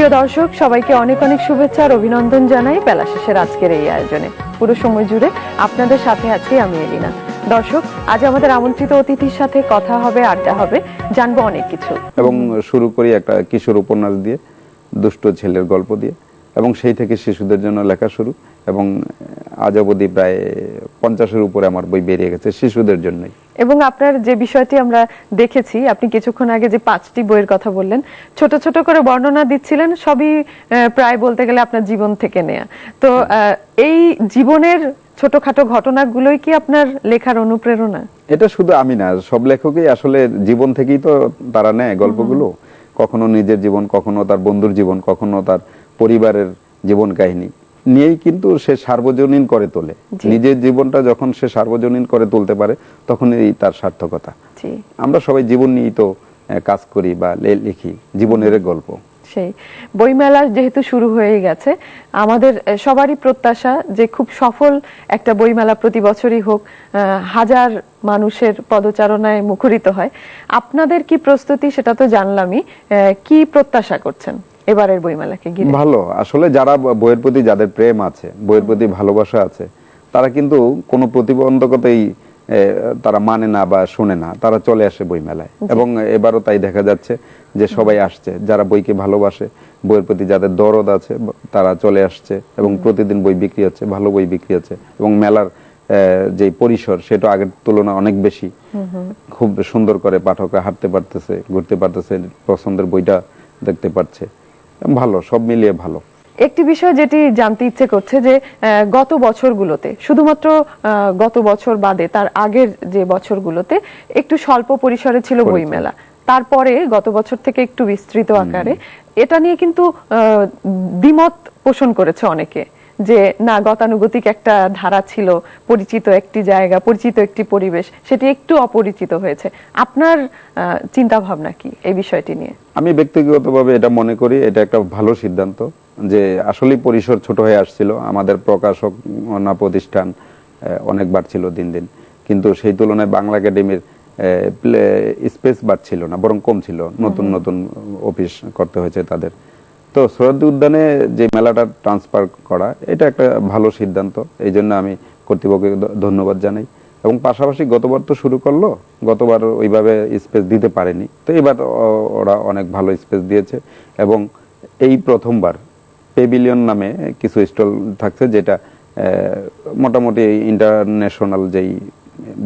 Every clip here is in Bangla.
প্রিয় দর্শক, সবাইকে অনেক অনেক শুভেচ্ছা আর অভিনন্দন জানাই বেলা শেষের আজকের এই আয়োজনে। পুরো সময় জুড়ে আপনাদের সাথে আছি আমি এলিনা। দর্শক, আজ আমাদের আমন্ত্রিত অতিথির সাথে কথা হবে, আড্ডা হবে, জানবো অনেক কিছু। এবং শুরু করি একটা কিশোর উপন্যাস দিয়ে, দুষ্ট ছেলের গল্প দিয়ে, এবং সেই থেকে শিশুদের জন্য লেখা শুরু, এবং আজ অবধি প্রায় 50-এর উপরে আমার বই বেরিয়ে গেছে শিশুদের জন্যই। এবং আপনার যে বিষয়টি আমরা দেখেছি, আপনি কিছুক্ষণ আগে যে 5টি বইয়ের কথা বললেন, ছোট ছোট করে বর্ণনা দিচ্ছিলেন, সবই প্রায় বলতে গেলে আপনার জীবন থেকে নেয়া। তো এই জীবনের ছোটখাটো ঘটনাগুলোই কি আপনার লেখার অনুপ্রেরণা? এটা শুধু আমি না, সব লেখকই আসলে জীবন থেকেই তো তারা নেয় গল্পগুলো। কখনো নিজের জীবন, কখনো তার বন্ধুর জীবন, কখনো তার পরিবারের জীবন কাহিনী নিয়েই কিন্তু সে সার্বজনীন করে তোলে। নিজের জীবনটা যখন সে সার্বজনীন করে তুলতে পারে, তখনই তার সার্থকতা। আমরা সবাই জীবন নিয়েই তো কাজ করি বা লিখি, জীবনের গল্প। সেই বইমেলা যেহেতু শুরু হয়ে গেছে, আমাদের সবারই প্রত্যাশা যে খুব সফল একটা বইমেলা প্রতি বছরই হোক, হাজার মানুষের পদচারণায় মুখরিত হয়। আপনাদের কি প্রস্তুতি সেটা তো জানলামই, কি প্রত্যাশা করছেন এবারের বইমেলাকে ঘিরে? ভালো, আসলে যারা বইয়ের প্রতি যাদের প্রেম আছে, বইয়ের প্রতি ভালোবাসা আছে, তারা কিন্তু কোনো প্রতিবন্ধকতাই তারা মানে না বা শোনে না, তারা চলে আসে বইমেলায়। এবং এবারও তাই দেখা যাচ্ছে যে সবাই আসছে, যারা বইকে ভালোবাসে, বইয়ের প্রতি যাদের দরদ আছে, তারা চলে আসছে, এবং প্রতিদিন বই বিক্রি হচ্ছে, ভালো বই বিক্রি হচ্ছে, এবং মেলার যে পরিসর সেটা আগের তুলনায় অনেক বেশি। খুব সুন্দর করে পাঠকরা হাঁটতে পারতেছে, ঘুরতে পারতেছে, পছন্দের বইটা দেখতে পাচ্ছে। ভালো, সব মিলিয়ে ভালো। একটি বিষয় যেটি জানতে ইচ্ছে করছে যে গত বছরগুলোতে, শুধুমাত্র গত বছর বাদে তার আগের যে বছরগুলোতে একটু স্বল্প পরিসরে ছিল বইমেলা, তারপরে গত বছর থেকে একটু বিস্তৃত আকারে। এটা নিয়ে কিন্তু দ্বিমত পোষণ করেছে অনেকে, যে না, গতানুগতিক একটা ধারা ছিল, পরিচিত একটি জায়গা, পরিচিত একটি পরিবেশ, সেটি একটু অপরিচিত হয়েছে। আপনার চিন্তা ভাবনা কি এই বিষয়টি নিয়ে? আমি ব্যক্তিগতভাবে এটা মনে করি এটা একটা ভালো সিদ্ধান্ত, যে আসলে পরিসর ছোট হয়ে আসছিল। আমাদের প্রকাশক প্রতিষ্ঠান অনেক বাড়ছিল দিন দিন, কিন্তু সেই তুলনায় বাংলা একাডেমির স্পেস বাড়ছিল না, বরং কম ছিল। নতুন নতুন অফিস করতে হয়েছে তাদের। তো সোহরাওয়ার্দী উদ্যানে যে মেলাটা ট্রান্সফার করা, এটা একটা ভালো সিদ্ধান্ত। এই জন্য আমি কর্তৃপক্ষকে ধন্যবাদ জানাই। এবং পাশাপাশি গতবার তো শুরু করলো, গতবার ওইভাবে স্পেস দিতে পারেনি, তো এবার ওরা অনেক ভালো স্পেস দিয়েছে। এবং এই প্রথমবার পেভিলিয়ন নামে কিছু স্টল থাকছে, যেটা মোটামুটি ইন্টারন্যাশনাল যেই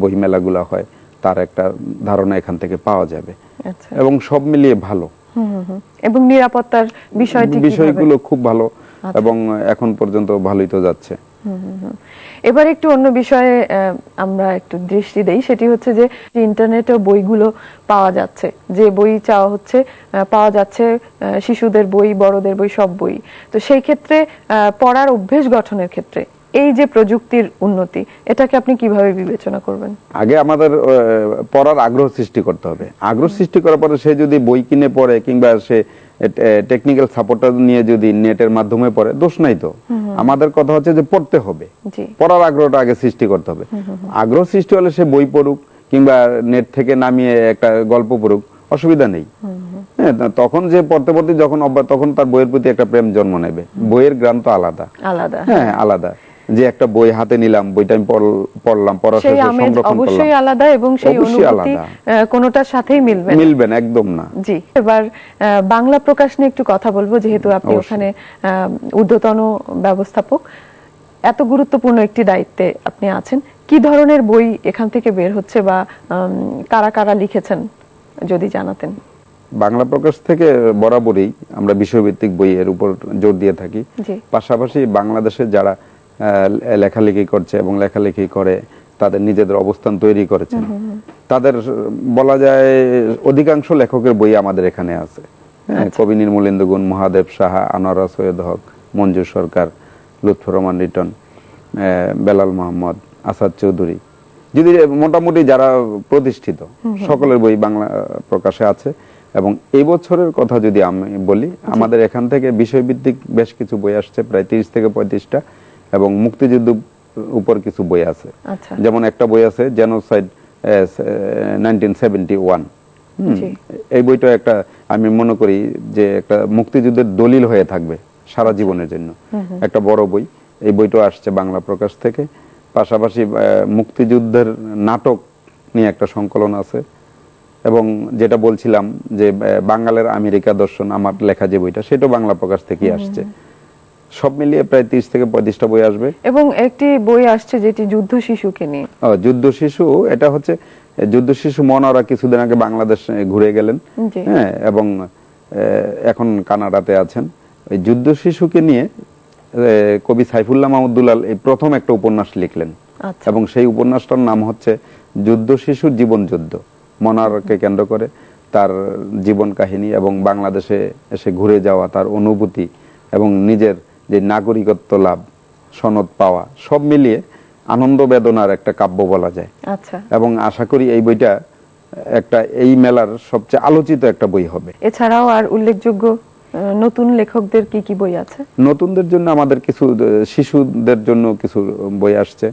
বই মেলাগুলো হয় তার একটা ধারণা এখান থেকে পাওয়া যাবে। এবং সব মিলিয়ে ভালো। এবং নিরাপত্তার বিষয়গুলো খুব ভালো, এবং এখন পর্যন্ত ভালোই তো যাচ্ছে। এবার একটু অন্য বিষয়ে আমরা একটু দৃষ্টি দেই, সেটি হচ্ছে যে ইন্টারনেটে বইগুলো পাওয়া যাচ্ছে, যে বই চাওয়া হচ্ছে পাওয়া যাচ্ছে, শিশুদের বই, বড়দের বই, সব বই। তো সেই ক্ষেত্রে পড়ার অভ্যেস গঠনের ক্ষেত্রে এই যে প্রযুক্তির উন্নতি, এটাকে আপনি কিভাবে বিবেচনা করবেন? আগে আমাদের পড়ার আগ্রহ সৃষ্টি করতে হবে। আগ্রহ সৃষ্টি করার পরে সে যদি বই কিনে পড়ে, কিংবা সে টেকনিক্যাল সাপোর্টটা নিয়ে যদি নেটের মাধ্যমে পড়ে, দোষ নাই তো। আমাদের কথা হচ্ছে যে পড়তে হবে, পড়ার আগ্রহটা আগে সৃষ্টি করতে হবে। আগ্রহ সৃষ্টি হলে সে বই পড়ুক, কিংবা নেট থেকে নামিয়ে একটা গল্প পড়ুক, অসুবিধা নেই। তখন যে পড়তে পড়তে যখন তখন তার বইয়ের প্রতি একটা প্রেম জন্ম নেবে। বইয়ের গ্রাম তো আলাদা, হ্যাঁ আলাদা। যে একটা বই হাতে নিলাম, বইটা আমি পড়লাম, পড়ার শেষে সংরক্ষণ করলাম, অবশ্যই আলাদা, এবং সেই অনুভূতি কোনোটার সাথেই মিলবে না, একদম না। জি, এবার বাংলা প্রকাশ নিয়ে একটু কথা বলবো, যেহেতু আপনি ওখানে ঊর্ধ্বতন ব্যবস্থাপক, এত গুরুত্বপূর্ণ একটি দায়িত্বে আপনি আছেন। কি ধরনের বই এখান থেকে বের হচ্ছে, বা কারা কারা লিখেছেন যদি জানাতেন? বাংলা প্রকাশ থেকে বরাবরই আমরা বিষয়ভিত্তিক বইয়ের উপর জোর দিয়ে থাকি। পাশাপাশি বাংলাদেশের যারা লেখালেখি করছে এবং লেখালেখি করে তাদের নিজেদের অবস্থান তৈরি করেছেন, তাদের বলা যায় অধিকাংশ লেখকের বই আমাদের এখানে আছে। কবি নির্মলেন্দু গুণ, মহাদেব সাহা, আনোয়ারা সৈয়দ হক, মঞ্জু সরকার, লুৎফর রহমান রিটন, বেলাল মোহাম্মদ, আসাদ চৌধুরী, যদি মোটামুটি যারা প্রতিষ্ঠিত, সকলের বই বাংলা প্রকাশে আছে। এবং এই বছরের কথা যদি আমি বলি, আমাদের এখান থেকে বিষয়ভিত্তিক বেশ কিছু বই আসছে, প্রায় 30 থেকে 35টা, এবং মুক্তিযুদ্ধ উপর কিছু বই আছে। যেমন একটা বই আছে জেনোসাইড 1971, জি। এই বইটা একটা আমি মনে করি যে একটা মুক্তিযুদ্ধের দলিল হয়ে থাকবে সারা জীবনের জন্য। একটা বড় বই, এই বইটা আসছে বাংলা প্রকাশ থেকে। পাশাপাশি মুক্তিযুদ্ধের নাটক নিয়ে একটা সংকলন আছে, এবং যেটা বলছিলাম যে বাঙালের আমেরিকা দর্শন, আমার লেখা যে বইটা, সেটা বাংলা প্রকাশ থেকেই আসছে। সব মিলিয়ে প্রায় 30 থেকে 35টা বই আসবে। এবং একটি বই আসছে যেটি যুদ্ধ শিশুকে নিয়ে। যুদ্ধ শিশু, এটা হচ্ছে যুদ্ধ শিশু মনোয়ারা কিছুদিন আগে বাংলাদেশ ঘুরে গেলেন, জি। হ্যাঁ, এবং এখন কানাডাতে আছেন। ওই যুদ্ধ শিশুকে নিয়ে কবি সাইফুল্লাহ মাহমুদ দুলাল এই প্রথম একটা উপন্যাস লিখলেন, আচ্ছা। এবং সেই উপন্যাসটার নাম হচ্ছে যুদ্ধ শিশুর জীবন যুদ্ধ। মনোয়ারাকে কেন্দ্র করে তার জীবন কাহিনী এবং বাংলাদেশে এসে ঘুরে যাওয়া তার অনুভূতি এবং নিজের যে নাগরিকত্ব লাভ, সনদ পাওয়া, সব মিলিয়ে আনন্দ বেদনার একটা কাব্য বলা যায়। আচ্ছা। এবং আশা করি এই বইটা একটা এই মেলার সবচেয়ে আলোচিত একটা বই হবে। এছাড়াও আর উল্লেখযোগ্য নতুন লেখকদের কি কি বই আছে? নতুনদের জন্য আমাদের কিছু, শিশুদের জন্য কিছু বই আসছে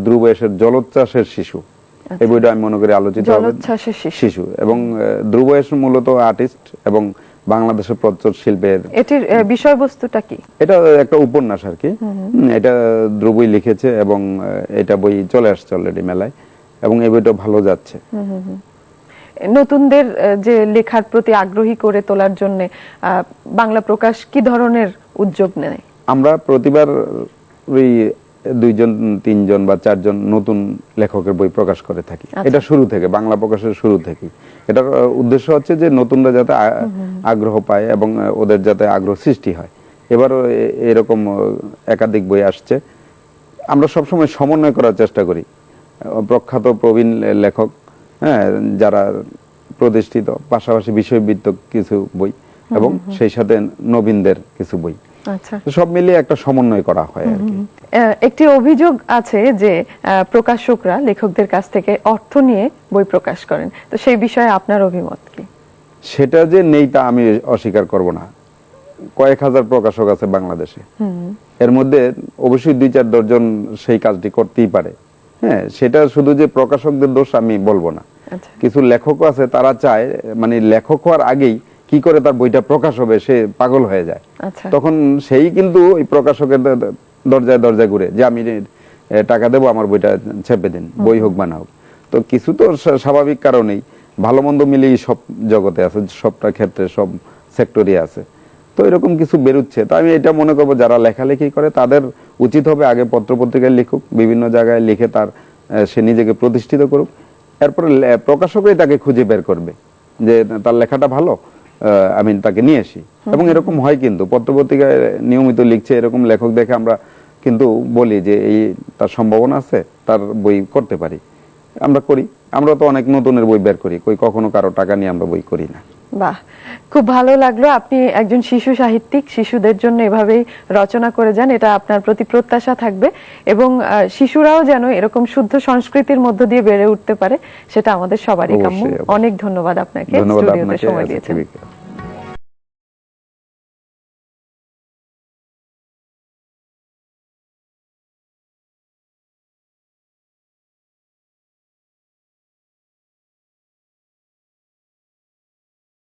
ধ্রুবয়েশের জলোচ্ছ্বাসের শিশু। এই বইটা আমি মনে করি আলোচিত হবে। জলোচ্ছ্বাসের শিশু। এবং ধ্রুবয়েশ মূলত আর্টিস্ট এবং বাংলাদেশের প্রচ্ছদ শিল্পের। এটির বিষয়বস্তুটা কি? এটা একটা উপন্যাস আর কি। এটা ধ্রুবই লিখেছে, এবং এটা বই চলে আসছে অলরেডি মেলায়, এবং এই বইটা ভালো যাচ্ছে। নতুনদের যে লেখার প্রতি আগ্রহী করে তোলার জন্য বাংলা প্রকাশ কি ধরনের উদ্যোগ নেয়? আমরা প্রতিবার ওই 2জন 3জন বা 4জন নতুন লেখকের বই প্রকাশ করে থাকি। এটা শুরু থেকে, বাংলা প্রকাশের শুরু থেকে। এটার উদ্দেশ্য হচ্ছে যে নতুনরা যাতে আগ্রহ পায় এবং ওদের যাতে আগ্রহ সৃষ্টি হয়। এবারও এরকম একাধিক বই আসছে। আমরা সবসময় সমন্বয় করার চেষ্টা করি। প্রখ্যাত প্রবীণ লেখক, হ্যাঁ, যারা প্রতিষ্ঠিত, পাশাপাশি বিষয়ভিত্তিক কিছু বই, এবং সেই সাথে নবীনদের কিছু বই। আচ্ছা। সব মিলিয়ে একটা সমন্বয় করা হয় আর কি। একটি অভিযোগ আছে যে প্রকাশকরা লেখকদের কাছ থেকে অর্থ নিয়ে বই প্রকাশ করেন, তো সেই বিষয়ে আপনার অভিমত কি? সেটা যে নেই তা আমি অস্বীকার করব না। কয়েক হাজার প্রকাশক আছে বাংলাদেশে, এর মধ্যে অবশ্যই 2-4 দর্জন সেই কাজটি করতেই পারে। হ্যাঁ, সেটা শুধু যে প্রকাশকদের দোষ আমি বলবো না। কিছু লেখকও আছে, তারা চায় মানে লেখক হওয়ার আগেই কি করে তার বইটা প্রকাশ হবে সে পাগল হয়ে যায়। তখন সেই কিন্তু ওই প্রকাশকের দরজায় দরজায় ঘুরে যে আমি টাকা দেবো, আমার বইটা ছেপে দিন, বই হোক বা না হোক। তো কিছু তো স্বাভাবিক কারণেই, ভালো মন্দ মিলেই সব জগতে আছে, সবটা ক্ষেত্রে সব সেক্টরে আছে। তো এরকম কিছু বেরোচ্ছে। তো আমি এটা মনে করবো যারা লেখালেখি করে তাদের উচিত হবে আগে পত্রপত্রিকায় লিখুক, বিভিন্ন জায়গায় লিখে তার সে নিজেকে প্রতিষ্ঠিত করুক। এরপরে প্রকাশকরাই তাকে খুঁজে বের করবে যে তার লেখাটা ভালো, আমি তাকে নিয়ে আসি। এবং এরকম হয় কিন্তু, পত্রপত্রিকায় নিয়মিত লিখছে এরকম লেখক দেখে আমরা কিন্তু বলি যে এই তার সম্ভাবনা আছে, তার বই করতে পারি। আমরা করি। আমরা তো অনেক নতুনের বই বের করি, কখনো কারো টাকা নিয়ে আমরা বই করি না। বাহ, খুব ভালো লাগলো। আপনি একজন শিশু সাহিত্যিক, শিশুদের জন্য এভাবেই রচনা করে যান, এটা আপনার প্রতি প্রত্যাশা থাকবে। এবং শিশুরাও যেন এরকম শুদ্ধ সংস্কৃতির মধ্য দিয়ে বেড়ে উঠতে পারে, সেটা আমাদের সবারই কাম্য। অনেক ধন্যবাদ আপনাকে স্টুডিওতে সময় দিয়েছেন।